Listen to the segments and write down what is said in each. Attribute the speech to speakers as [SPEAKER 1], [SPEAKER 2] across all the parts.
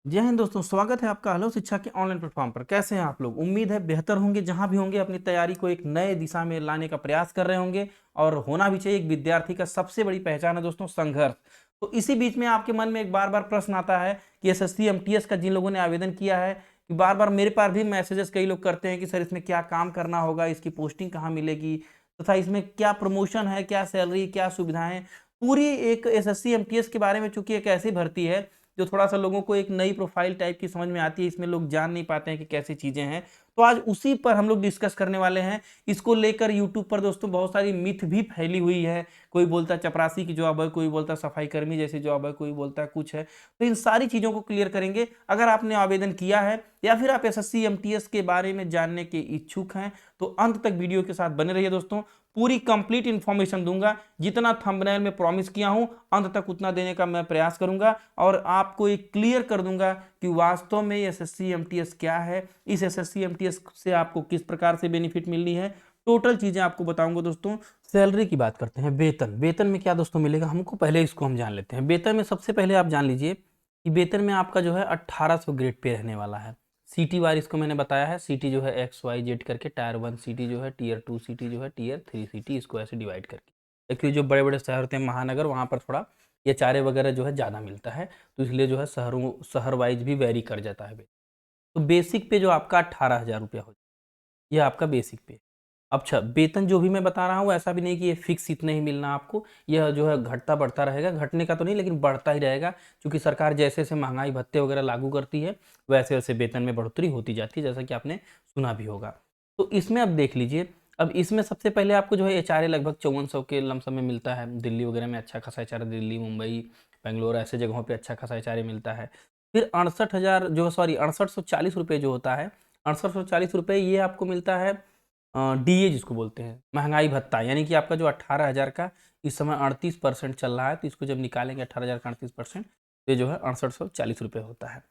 [SPEAKER 1] जय हिंद दोस्तों, स्वागत है आपका हेलो शिक्षा के ऑनलाइन प्लेटफॉर्म पर। कैसे हैं आप लोग? उम्मीद है बेहतर होंगे। जहां भी होंगे अपनी तैयारी को एक नए दिशा में लाने का प्रयास कर रहे होंगे और होना भी चाहिए। एक विद्यार्थी का सबसे बड़ी पहचान है दोस्तों संघर्ष। तो इसी बीच में आपके मन में एक बार बार प्रश्न आता है कि एसएससी एमटीएस का जिन लोगों ने आवेदन किया है कि बार बार मेरे पास भी मैसेजेस कई लोग करते हैं कि सर इसमें क्या काम करना होगा, इसकी पोस्टिंग कहाँ मिलेगी तथा इसमें क्या प्रमोशन है, क्या सैलरी, क्या सुविधाएं। पूरी एक एसएससी एमटीएस के बारे में, चूंकि एक ऐसी भर्ती है जो थोड़ा-सा लोगों को एक नई प्रोफ़ाइल टाइप की समझ में आती है, इसमें लोग जान नहीं पाते हैं कि कैसी चीज़ें हैं। तो आज उसी पर हम लोग डिस्कस करने वाले हैं। इसको लेकर यूट्यूब पर दोस्तों बहुत सारी मिथ भी फैली हुई है। कोई बोलता है चपरासी की जॉब है, कोई बोलता है सफाई कर्मी जैसी जॉब है, कोई बोलता है कुछ है। तो इन सारी चीज़ों को क्लियर करेंगे। अगर आपने आवेदन किया है या फिर आप एसएससी एमटीएस के बारे में जानने के इच्छुक हैं, तो अंत तक वीडियो के साथ बने रहिए दोस्तों। पूरी कंप्लीट इन्फॉर्मेशन दूँगा। जितना थंबनेल में प्रॉमिस किया हूँ, अंत तक उतना देने का मैं प्रयास करूँगा और आपको ये क्लियर कर दूँगा कि वास्तव में एसएससी एमटीएस क्या है, इस एसएससी एमटीएस से आपको किस प्रकार से बेनिफिट मिलनी है, टोटल चीज़ें आपको बताऊँगा दोस्तों। सैलरी की बात करते हैं, वेतन। वेतन में क्या दोस्तों मिलेगा हमको, पहले इसको हम जान लेते हैं। वेतन में सबसे पहले आप जान लीजिए कि वेतन में आपका जो है 1800 ग्रेड पे रहने वाला है। सिटी वार इसको मैंने बताया है। सिटी जो है एक्स वाई जेड करके, टायर 1 सिटी जो है, टियर 2 सिटी जो है, टियर 3 सिटी, इसको ऐसे डिवाइड करके। एक्चुअली जो बड़े-बड़े शहर होते हैं महानगर, वहाँ पर थोड़ा ये चारे वगैरह जो है ज़्यादा मिलता है, तो इसलिए जो है शहर वाइज़ भी वैरी कर जाता है। तो बेसिक पे जो आपका 18,000 रुपया हो, ये आपका बेसिक पे। अच्छा, वेतन जो भी मैं बता रहा हूँ ऐसा भी नहीं कि ये फिक्स इतने ही मिलना आपको, यह जो है घटता-बढ़ता रहेगा, घटने का तो नहीं लेकिन बढ़ता ही रहेगा, क्योंकि सरकार जैसे-जैसे महँगाई भत्ते वगैरह लागू करती है, वैसे-वैसे वेतन में बढ़ोतरी होती जाती है, जैसा कि आपने सुना भी होगा। तो इसमें अब देख लीजिए, अब इसमें सबसे पहले आपको जो है एचआरए लगभग 5400 के लमसम में मिलता है। दिल्ली वगैरह में अच्छा खासा एचआरए, दिल्ली, मुंबई, बैंगलोर ऐसे जगहों पे अच्छा खासा एचआरए मिलता है। फिर 68,000 जो सॉरी 6840 रुपए जो होता है, 6840 रुपए ये आपको मिलता है डीए जिसको बोलते हैं, महँगाई भत्ता, यानी कि आपका जो 18,000 का इस समय 38% चल रहा है, तो इसको जब निकालेंगे 18,000 का 38%, तो ये जो है 6840 रुपए होता है।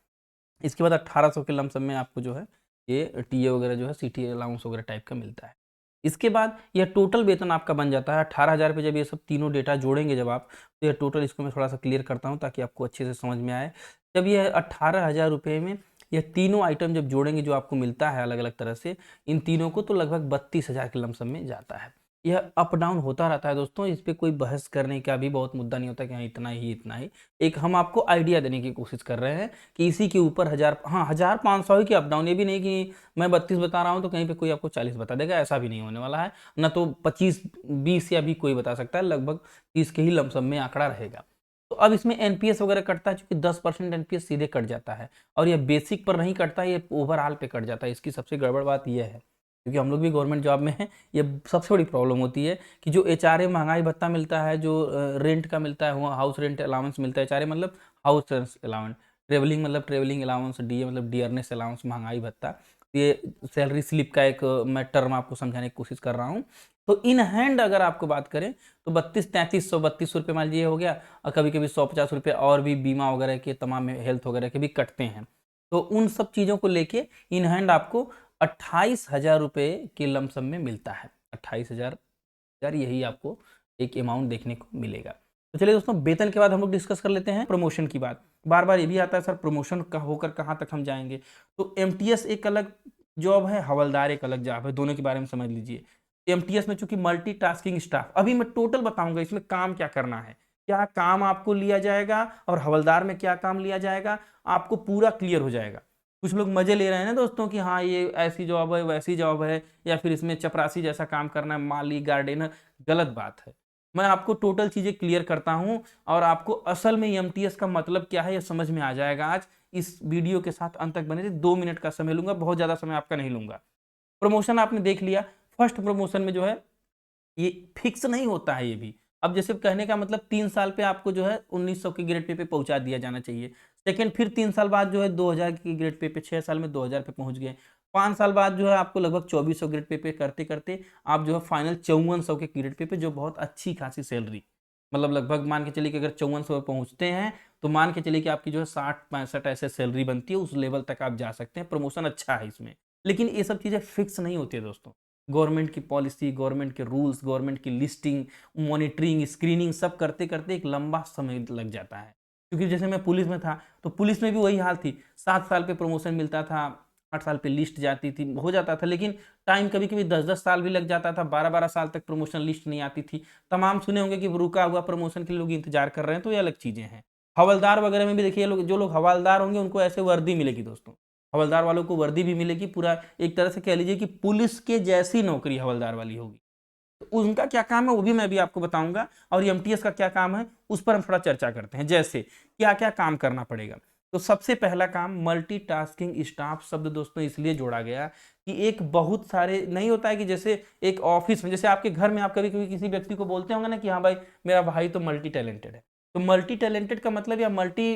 [SPEAKER 1] इसके बाद 1800 के लमसम में आपको जो है ये टीए वगैरह जो है सिटी अलाउंस वगैरह टाइप का मिलता है। इसके बाद यह टोटल वेतन आपका बन जाता है 18,000 पे। जब ये सब तीनों डेटा जोड़ेंगे जब आप, तो ये टोटल, इसको मैं थोड़ा-सा क्लियर करता हूँ ताकि आपको अच्छे से समझ में आए। जब ये 18,000 रुपए में ये तीनों आइटम जब जोड़ेंगे जो आपको मिलता है अलग-अलग तरह से, इन तीनों को तो लगभग 32,000 के लमसम में जाता है। यह अप डाउन होता रहता है दोस्तों, इस पे कोई बहस करने का भी बहुत मुद्दा नहीं होता कि हाँ, इतना ही, इतना ही। एक हम आपको आइडिया देने की कोशिश कर रहे हैं कि इसी के ऊपर 1000, हाँ, 1500 ही की अप डाउन, ये भी नहीं कि मैं 32 बता रहा हूँ तो कहीं पे कोई आपको 40 बता देगा, ऐसा भी नहीं होने वाला है। ना तो 25, 20 या भी कोई बता सकता है, लगभग 30 के ही लमसम में आंकड़ा रहेगा। तो अब इसमें एनपीएस वगैरह कटता है, चूँकि 10% एनपीएस सीधे कट जाता है और ये बेसिक पर नहीं कटता है, ये ओवरऑल पे कट जाता है। इसकी सबसे गड़बड़ बात ये है, क्योंकि हम लोग भी गवर्नमेंट जॉब में हैं, ये सबसे बड़ी प्रॉब्लम होती है कि जो एचआरए महँगाई भत्ता मिलता है, जो रेंट का मिलता है, वहाँ हाउस रेंट अलाउंस मिलता है, एचआरए मतलब हाउस रेंट अलाउंस, ट्रैवलिंग मतलब ट्रैवलिंग अलाउंस, डीए मतलब डियरनेस अलाउंस, महँगाई भत्ता। ये सैलरी स्लिप का एक मैं टर्म आपको समझाने की कोशिश कर रहा हूँ। तो इन हैंड अगर आपको बात करें तो 32-3300, 32 रुपए मान लीजिए हो गया, और कभी-कभी 150 रुपए और भी बीमा वगैरह के, तमाम हेल्थ वगैरह के भी कटते हैं। तो उन सब चीज़ों को लेके इन हैंड आपको 28,000 रुपए के लमसम में मिलता है। 28,000 यही आपको एक अमाउंट देखने को मिलेगा। तो चलिए दोस्तों, वेतन के बाद हम लोग डिस्कस कर लेते हैं प्रमोशन की बात। बार-बार ये भी आता है सर प्रमोशन का होकर कहाँ तक हम जाएँगे? तो एमटीएस एक अलग जॉब है, हवलदार एक अलग जॉब है, दोनों के बारे में समझ लीजिए। एमटीएस में चूँकि मल्टीटास्किंग स्टाफ, अभी मैं टोटल बताऊँगा इसमें काम क्या करना है, क्या काम आपको लिया जाएगा और हवलदार में क्या काम लिया जाएगा, आपको पूरा क्लियर हो जाएगा। कुछ लोग मज़े ले रहे हैं ना दोस्तों कि हाँ, ये ऐसी जॉब है, वैसी जॉब है, या फिर इसमें चपरासी जैसा काम करना है, माली, गार्डनर, गलत बात है। मैं आपको टोटल चीज़ें क्लियर करता हूँ और आपको असल में एमटीएस का मतलब क्या है, ये समझ में आ जाएगा आज। इस वीडियो के साथ अंत तक बने रहिए, 2 मिनट का समय लूँगा, बहुत ज़्यादा समय आपका नहीं लूँगा। प्रमोशन आपने देख लिया, फर्स्ट प्रमोशन में जो है ये फिक्स नहीं होता है ये भी। अब जैसे कहने का मतलब 3 साल पे आपको जो है 1900 के ग्रेड पे पहुँचा दिया जाना चाहिए। सेकंड फिर 3 साल बाद जो है 2000 की ग्रेड पे 6 साल में 2000 पे पहुँच गए। 5 साल बाद जो है आपको लगभग 2400 ग्रेड पे करते-करते आप जो है फाइनल 5400 के ग्रेड पे जो बहुत अच्छी खासी सैलरी, मतलब लगभग मान के चलिए कि अगर 5400 पे पहुँचते हैं, तो मान के चलिए कि आपकी जो है 60-65 ऐसे सैलरी बनती है, उस लेवल तक आप जा सकते हैं। प्रमोशन अच्छा है इसमें। लेकिन ये सब चीज़ें फिक्स नहीं होती है दोस्तों। गवर्नमेंट की पॉलिसी, गवर्नमेंट के रूल्स, गवर्नमेंट की लिस्टिंग, मॉनिटरिंग, स्क्रीनिंग सब करते-करते एक लंबा समय लग जाता है। क्योंकि जैसे मैं पुलिस में था तो पुलिस में भी वही हाल थी, 7 साल पे प्रमोशन मिलता था, 8 साल पे लिस्ट जाती थी, हो जाता था, लेकिन टाइम कभी कभी 10-10 साल भी लग जाता था, 12-12 साल तक प्रमोशन लिस्ट नहीं आती थी। तमाम सुने होंगे कि रुका हुआ प्रमोशन के लिए लोग इंतजार कर रहे हैं, तो ये अलग चीजें हैं। हवलदार वगैरह में भी देखिए, लोग जो लोग हवलदार होंगे उनको ऐसे वर्दी मिलेगी दोस्तों, हवलदार वालों को वर्दी भी मिलेगी, पूरा एक तरह से कह लीजिए कि पुलिस के जैसी नौकरी हवलदार वाली होगी। तो उनका क्या काम है वो भी मैं भी आपको बताऊंगा, और एमटीएस का क्या काम है उस पर हम थोड़ा चर्चा करते हैं। जैसे क्या क्या काम करना पड़ेगा, तो सबसे पहला काम मल्टीटास्किंग स्टाफ शब्द दोस्तों इसलिए जोड़ा गया कि एक बहुत सारे नहीं होता है कि जैसे एक ऑफिस में, जैसे आपके घर में आप कभी कभी किसी व्यक्ति को बोलते होंगे ना कि हाँ भाई मेरा भाई तो मल्टी टैलेंटेड है। तो मल्टी टैलेंटेड का मतलब या मल्टी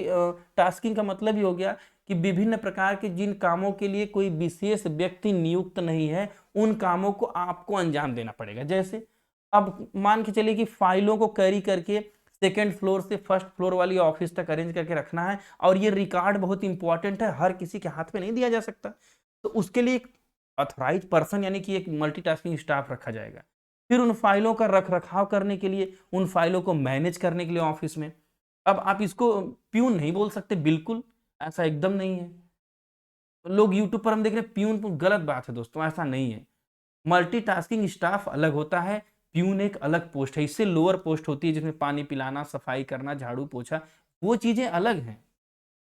[SPEAKER 1] टास्किंग का मतलब ही हो गया कि विभिन्न प्रकार के जिन कामों के लिए कोई विशेष व्यक्ति नियुक्त नहीं है उन कामों को आपको अंजाम देना पड़ेगा। जैसे अब मान के चलिए कि फाइलों को कैरी करके सेकेंड फ्लोर से फर्स्ट फ्लोर वाली ऑफिस तक अरेंज करके रखना है, और ये रिकॉर्ड बहुत इंपॉर्टेंट है, हर किसी के हाथ में नहीं दिया जा सकता। तो उसके लिए एक अथॉराइज पर्सन यानी कि एक मल्टीटास्किंग स्टाफ रखा जाएगा। फिर उन फाइलों का रख रखाव करने के लिए, उन फाइलों को मैनेज करने के लिए ऑफिस में, अब आप इसको प्यून नहीं बोल सकते, बिल्कुल ऐसा एकदम नहीं है। लोग यूट्यूब पर हम देख रहे हैं प्यून, गलत बात है दोस्तों, ऐसा नहीं है। मल्टीटास्किंग स्टाफ अलग होता है, प्यून एक अलग पोस्ट है, इससे लोअर पोस्ट होती है जिसमें पानी पिलाना, सफाई करना, झाड़ू पोछा, वो चीजें अलग हैं।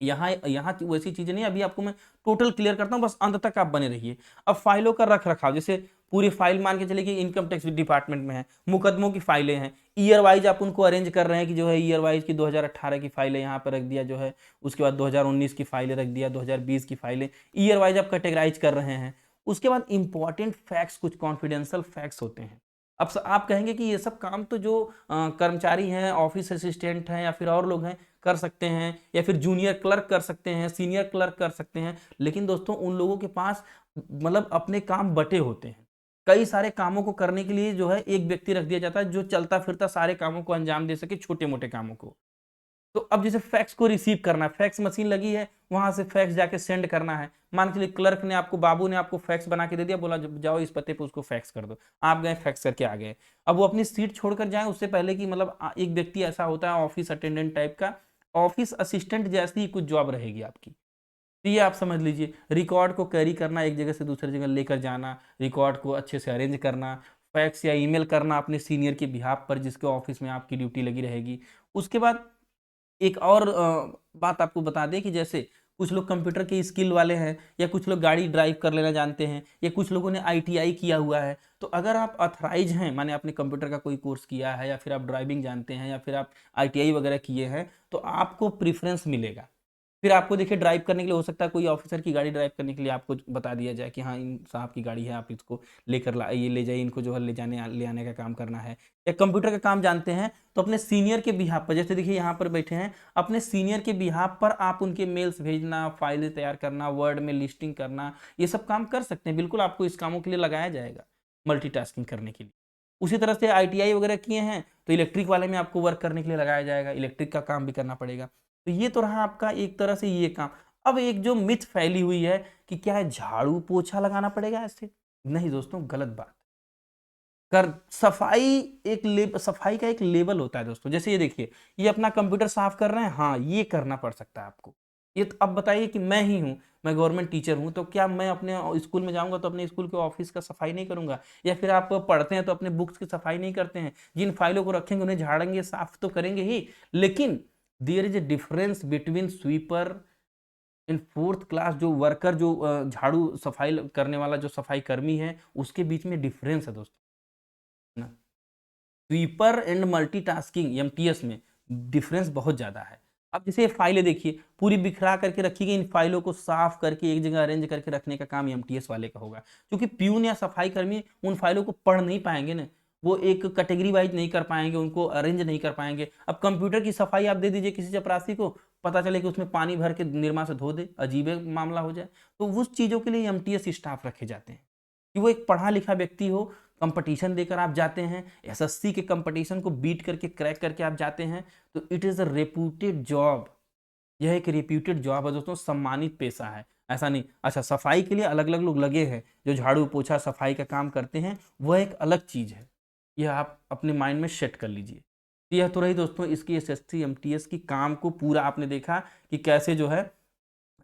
[SPEAKER 1] यहाँ यहाँ वैसी चीजें नहीं, अभी आपको मैं टोटल क्लियर करता हूँ, बस अंत तक आप बने रहिए। अब फाइलों का रख रखाव, जैसे पूरी फाइल मान के चलिए कि इनकम टैक्स डिपार्टमेंट में है, मुकदमों की फाइलें हैं, ईयर वाइज आप उनको अरेंज कर रहे हैं कि जो है ईयर वाइज की 2018 की फाइलें यहाँ पर रख दिया जो है, उसके बाद 2019 की फाइलें रख दिया, 2020 की फाइलें, ईयर वाइज आप कैटेगराइज कर रहे हैं। उसके बाद इंपॉर्टेंट फैक्ट्स, कुछ कॉन्फिडेंशियल फैक्ट्स होते हैं। अब आप कहेंगे कि ये सब काम तो जो कर्मचारी हैं, ऑफिस असिस्टेंट हैं या फिर और लोग हैं कर सकते हैं, या फिर जूनियर क्लर्क कर सकते हैं, सीनियर क्लर्क कर सकते हैं, लेकिन दोस्तों उन लोगों के पास मतलब अपने काम बटे होते हैं। कई सारे कामों को करने के लिए जो है एक व्यक्ति रख दिया जाता है जो चलता फिरता सारे कामों को अंजाम दे सके, छोटे मोटे कामों को। तो अब जैसे फैक्स को रिसीव करना है, फैक्स मशीन लगी है, वहां से फैक्स जाके सेंड करना है। मान के चलिए क्लर्क ने आपको, बाबू ने आपको फैक्स बना के दे दिया, बोला जाओ इस पते पे उसको फैक्स कर दो, आप गए फैक्स करके आ गए। अब वो अपनी सीट छोड़कर जाए उससे पहले कि मतलब एक व्यक्ति ऐसा होता है ऑफिस अटेंडेंट टाइप का, ऑफिस असिस्टेंट जैसी ही कुछ जॉब रहेगी आपकी। तो ये आप समझ लीजिए, रिकॉर्ड को कैरी करना, एक जगह से दूसरी जगह लेकर जाना, रिकॉर्ड को अच्छे से अरेंज करना, फैक्स या ईमेल करना अपने सीनियर के बिहाफ पर जिसके ऑफिस में आपकी ड्यूटी लगी रहेगी। उसके बाद एक और बात आपको बता दें कि जैसे कुछ लोग कंप्यूटर के स्किल वाले हैं, या कुछ लोग गाड़ी ड्राइव कर लेना जानते हैं, या कुछ लोगों ने आईटीआई किया हुआ है, तो अगर आप अथराइज हैं, माने आपने कंप्यूटर का कोई कोर्स किया है, या फिर आप ड्राइविंग जानते हैं, या फिर आप आईटीआई वगैरह किए हैं, तो आपको प्रीफरेंस मिलेगा। फिर आपको देखिए ड्राइव करने के लिए हो सकता है कोई ऑफिसर की गाड़ी ड्राइव करने के लिए आपको बता दिया जाए कि हाँ इन साहब की गाड़ी है, आप इसको लेकर ये ले जाइए, इनको जो है ले जाने ले आने का काम करना है। या कंप्यूटर का काम जानते हैं तो अपने सीनियर के बिहाफ पर, जैसे देखिए यहाँ पर बैठे हैं, अपने सीनियर के बिहाफ पर आप उनके मेल्स भेजना, फाइलें तैयार करना, वर्ड में लिस्टिंग करना, ये सब काम कर सकते हैं। बिल्कुल आपको इस कामों के लिए लगाया जाएगा, मल्टीटास्किंग करने के लिए। उसी तरह से आईटीआई वगैरह किए हैं तो इलेक्ट्रिक वाले में आपको वर्क करने के लिए लगाया जाएगा, इलेक्ट्रिक का काम भी करना पड़ेगा। तो ये तो रहा आपका एक तरह से ये काम। अब एक जो मिथ फैली हुई है कि क्या है झाड़ू पोछा लगाना पड़ेगा ऐसे, नहीं दोस्तों, गलत बात। कर सफाई सफाई का एक लेवल होता है दोस्तों। जैसे ये देखिए, ये अपना कंप्यूटर साफ कर रहे हैं, हाँ ये करना पड़ सकता है आपको। ये तो अब बताइए कि मैं ही हूँ, मैं गवर्नमेंट टीचर हूँ, तो क्या मैं अपने स्कूल में जाऊंगा तो अपने स्कूल के ऑफिस का सफाई नहीं करूंगा? या फिर आप पढ़ते हैं तो अपने बुक्स की सफाई नहीं करते हैं? जिन फाइलों को रखेंगे उन्हें झाड़ेंगे, साफ तो करेंगे ही, लेकिन there is a difference between sweeper in fourth class, जो वर्कर, जो झाड़ू सफाई करने वाला जो सफाई कर्मी है, उसके बीच में डिफरेंस है दोस्तों ना। स्वीपर एंड मल्टीटास्किंग एमटीएस में डिफरेंस बहुत ज्यादा है। अब जैसे ये फाइलें देखिए पूरी बिखरा करके रखी गई, इन फाइलों को साफ करके एक जगह अरेंज करके रखने का काम एमटीएस वाले का होगा, क्योंकि प्यून या सफाई कर्मी उन फाइलों को पढ़ नहीं पाएंगे ना, वो एक कैटेगरी वाइज नहीं कर पाएंगे, उनको अरेंज नहीं कर पाएंगे। अब कंप्यूटर की सफाई आप दे दीजिए किसी चपरासी को, पता चले कि उसमें पानी भर के निरमा से धो दे, अजीब मामला हो जाए। तो उस चीजों के लिए एमटीएस स्टाफ रखे जाते हैं कि वो एक पढ़ा लिखा व्यक्ति हो, कंपटीशन देकर आप जाते हैं, एसएससी के कंपटीशन को बीट करके क्रैक करके आप जाते हैं, तो it is a reputed job. यह एक रेप्यूटेड जॉब है दोस्तों, सम्मानित पेशा है, ऐसा नहीं। अच्छा, सफाई के लिए अलग अलग लोग लगे हैं जो झाड़ू पोछा सफाई का काम करते हैं, वह एक अलग चीज़ है, यह आप अपने माइंड में सेट कर लीजिए। तो यह तो रही दोस्तों इसकी एसएससी एमटीएस की काम को पूरा आपने देखा कि कैसे जो है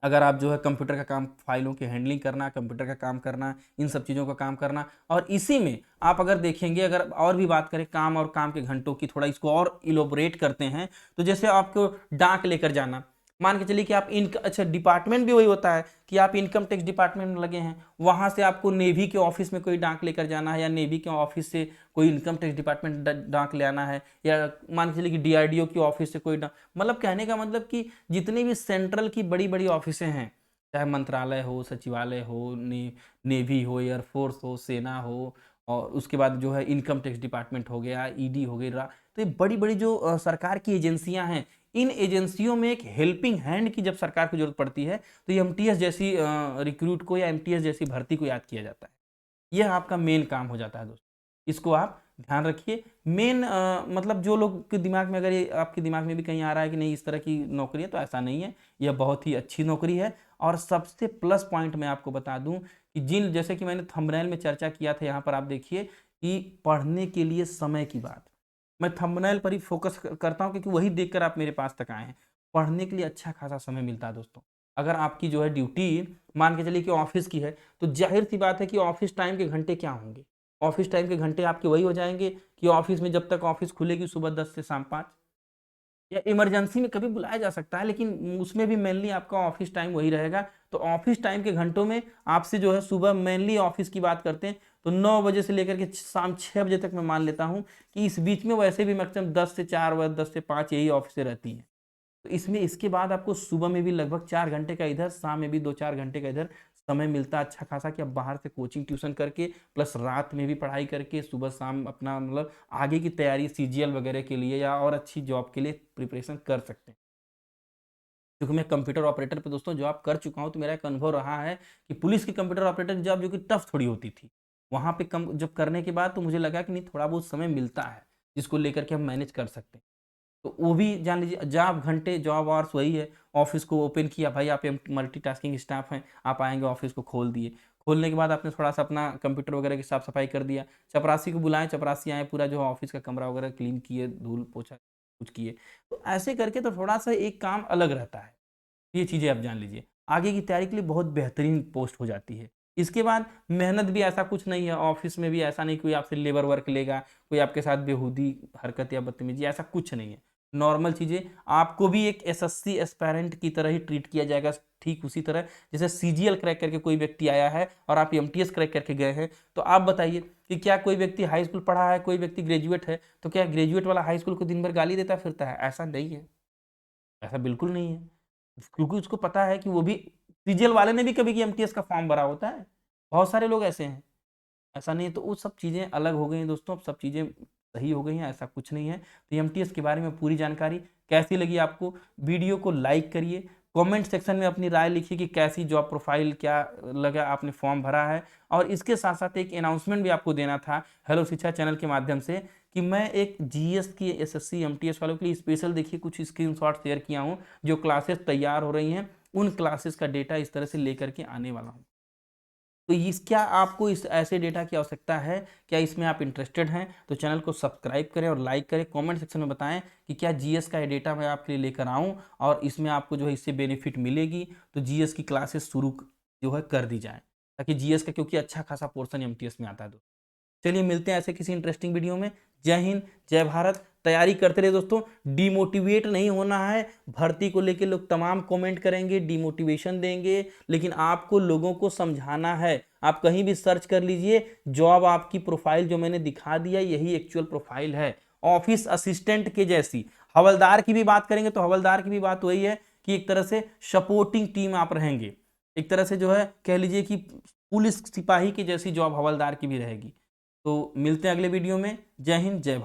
[SPEAKER 1] अगर आप जो है कंप्यूटर का काम, फाइलों की हैंडलिंग करना, कंप्यूटर का काम करना, इन सब चीज़ों का काम करना, और इसी में आप अगर देखेंगे, अगर और भी बात करें काम और काम के घंटों की, थोड़ा इसको और इलोबरेट करते हैं, तो जैसे आपको डाक लेकर जाना, मान के चलिए कि आप अच्छा डिपार्टमेंट भी वही होता है कि आप इनकम टैक्स डिपार्टमेंट में लगे हैं, वहां से आपको नेवी के ऑफिस में कोई डाक लेकर जाना है, या नेवी के ऑफिस से कोई इनकम टैक्स डिपार्टमेंट डाक ले आना है, या मान के चलिए कि डीआरडीओ की ऑफिस से कोई डाक, मतलब कहने का मतलब कि जितनी भी सेंट्रल की बड़ी बड़ी ऑफिसें हैं, चाहे मंत्रालय हो, सचिवालय हो, नेवी हो, एयरफोर्स हो, सेना हो, और उसके बाद जो है इनकम टैक्स डिपार्टमेंट हो गया, ईडी हो गई, तो ये बड़ी बड़ी जो सरकार की एजेंसियां हैं, इन एजेंसियों में एक हेल्पिंग हैंड की जब सरकार को जरूरत पड़ती है, तो ये एमटीएस जैसी रिक्रूट को या एमटीएस जैसी भर्ती को याद किया जाता है। यह आपका मेन काम हो जाता है दोस्तों, इसको आप ध्यान रखिए। मेन मतलब जो लोग के दिमाग में, अगर ये आपके दिमाग में भी कहीं आ रहा है कि नहीं इस तरह की नौकरी है, तो ऐसा नहीं है, यह बहुत ही अच्छी नौकरी है। और सबसे प्लस पॉइंट मैं आपको बता दूं कि जिन, जैसे कि मैंने थंबनेल में चर्चा किया था, यहाँ पर आप देखिए कि पढ़ने के लिए समय की बात, मैं थंबनेल पर ही फोकस करता हूँ क्योंकि वही देखकर आप मेरे पास तक आए हैं। पढ़ने के लिए अच्छा खासा समय मिलता है दोस्तों। अगर आपकी जो है ड्यूटी मान के चलिए कि ऑफिस की है, तो जाहिर सी बात है कि ऑफिस टाइम के घंटे क्या होंगे, ऑफिस टाइम के घंटे आपके वही हो जाएंगे कि ऑफिस में जब तक ऑफिस खुलेगी सुबह 10 से शाम 5, या इमरजेंसी में कभी बुलाया जा सकता है, लेकिन उसमें भी मेनली आपका ऑफिस टाइम वही रहेगा। तो ऑफिस टाइम के घंटों में आपसे जो है सुबह मेनली ऑफिस की बात करते हैं तो 9 बजे से लेकर के शाम 6 बजे तक मैं मान लेता हूं कि इस बीच में वैसे भी मैक्सिमम 10 से 4 व 10 से 5 यही ऑफिसें रहती हैं। तो इसमें इसके बाद आपको सुबह में भी लगभग 4 घंटे का इधर, शाम में भी 2-4 घंटे का इधर समय मिलता है अच्छा खासा, कि आप बाहर से कोचिंग ट्यूशन करके प्लस रात में भी पढ़ाई करके सुबह शाम अपना मतलब आगे की तैयारी सीजीएल वगैरह के लिए या और अच्छी जॉब के लिए प्रिपरेशन कर सकते हैं। क्योंकि मैं कंप्यूटर ऑपरेटर पे दोस्तों जॉब कर चुका हूं, तो मेरा एक अनुभव रहा है कि पुलिस की कंप्यूटर ऑपरेटर की जॉब जो कि टफ थोड़ी होती थी, वहां पे कम जब करने के बाद तो मुझे लगा कि नहीं थोड़ा बहुत समय मिलता है जिसको लेकर के हम मैनेज कर सकते हैं। तो वो भी जान लीजिए जॉब घंटे, जॉब आवर्स वही है। ऑफिस को ओपन किया, भाई आप मल्टीटास्किंग स्टाफ हैं, आप आएंगे ऑफिस को खोल दिए, खोलने के बाद आपने थोड़ा सा अपना कंप्यूटर वगैरह की साफ सफाई कर दिया, चपरासी को बुलाएं, चपरासी आए, पूरा जो ऑफिस का कमरा वगैरह क्लीन किए, धूल पोछा कुछ किए, तो ऐसे करके तो थोड़ा सा एक काम अलग रहता है। ये चीज़ें आप जान लीजिए, आगे की तैयारी के लिए बहुत बेहतरीन पोस्ट हो जाती है। इसके बाद मेहनत भी ऐसा कुछ नहीं है, ऑफिस में भी ऐसा नहीं कोई आपसे लेबर वर्क लेगा, कोई आपके साथ बेहूदी हरकत या बदतमीजी, ऐसा कुछ नहीं है। नॉर्मल चीज़ें, आपको भी एक एसएससी एस्पायरेंट की तरह ही ट्रीट किया जाएगा, ठीक उसी तरह जैसे सीजीएल क्रैक करके कोई व्यक्ति आया है और आप एमटीएस क्रैक करके गए हैं, तो आप बताइए कि क्या कोई व्यक्ति हाई स्कूल पढ़ा है, कोई व्यक्ति ग्रेजुएट है, तो क्या ग्रेजुएट वाला हाई स्कूल को दिन भर गाली देता फिरता है? ऐसा नहीं है, ऐसा बिल्कुल नहीं है, क्योंकि उसको पता है कि वो भी, सीजीएल वाले ने भी कभी एमटीएस का फॉर्म भरा होता है, बहुत सारे लोग ऐसे हैं। ऐसा नहीं है, तो वो सब चीज़ें अलग हो गई हैं दोस्तों, अब सब चीज़ें सही हो गई हैं, ऐसा कुछ नहीं है। तो एमटीएस के बारे में पूरी जानकारी कैसी लगी आपको, वीडियो को लाइक करिए, कमेंट सेक्शन में अपनी राय लिखिए कि कैसी जॉब प्रोफाइल, क्या लगा, आपने फॉर्म भरा है। और इसके साथ साथ एक अनाउंसमेंट भी आपको देना था हेलो शिक्षा चैनल के माध्यम से कि मैं एक जीएस की एसएससी एमटीएस वालों के लिए स्पेशल देखिए कुछ स्क्रीनशॉट शेयर किया हूँ, जो क्लासेस तैयार हो रही हैं, उन क्लासेस का डेटा इस तरह से लेकर के आने वाला हूँ। तो इस, क्या आपको इस ऐसे डेटा की आवश्यकता है, क्या इसमें आप इंटरेस्टेड हैं, तो चैनल को सब्सक्राइब करें और लाइक करें, कमेंट सेक्शन में बताएं कि क्या जीएस का ये डेटा मैं आपके लिए लेकर आऊं और इसमें आपको जो है इससे बेनिफिट मिलेगी, तो जीएस की क्लासेस शुरू जो है कर दी जाए, ताकि जीएस का, क्योंकि अच्छा खासा पोर्शन एमटीएस में आता है। चलिए मिलते हैं ऐसे किसी इंटरेस्टिंग वीडियो में। जय हिंद, जय भारत। तैयारी करते रहे दोस्तों, डिमोटिवेट नहीं होना है। भर्ती को लेके लोग तमाम कमेंट करेंगे, डिमोटिवेशन देंगे, लेकिन आपको लोगों को समझाना है। आप कहीं भी सर्च कर लीजिए, जॉब आपकी प्रोफाइल जो मैंने दिखा दिया यही एक्चुअल प्रोफाइल है, ऑफिस असिस्टेंट के जैसी। हवलदार की भी बात करेंगे तो हवलदार की भी बात वही है कि एक तरह से सपोर्टिंग टीम आप रहेंगे, एक तरह से जो है कह लीजिए कि पुलिस सिपाही की जैसी जॉब हवलदार की भी रहेगी। तो मिलते हैं अगले वीडियो में। जय हिंद, जय भारत।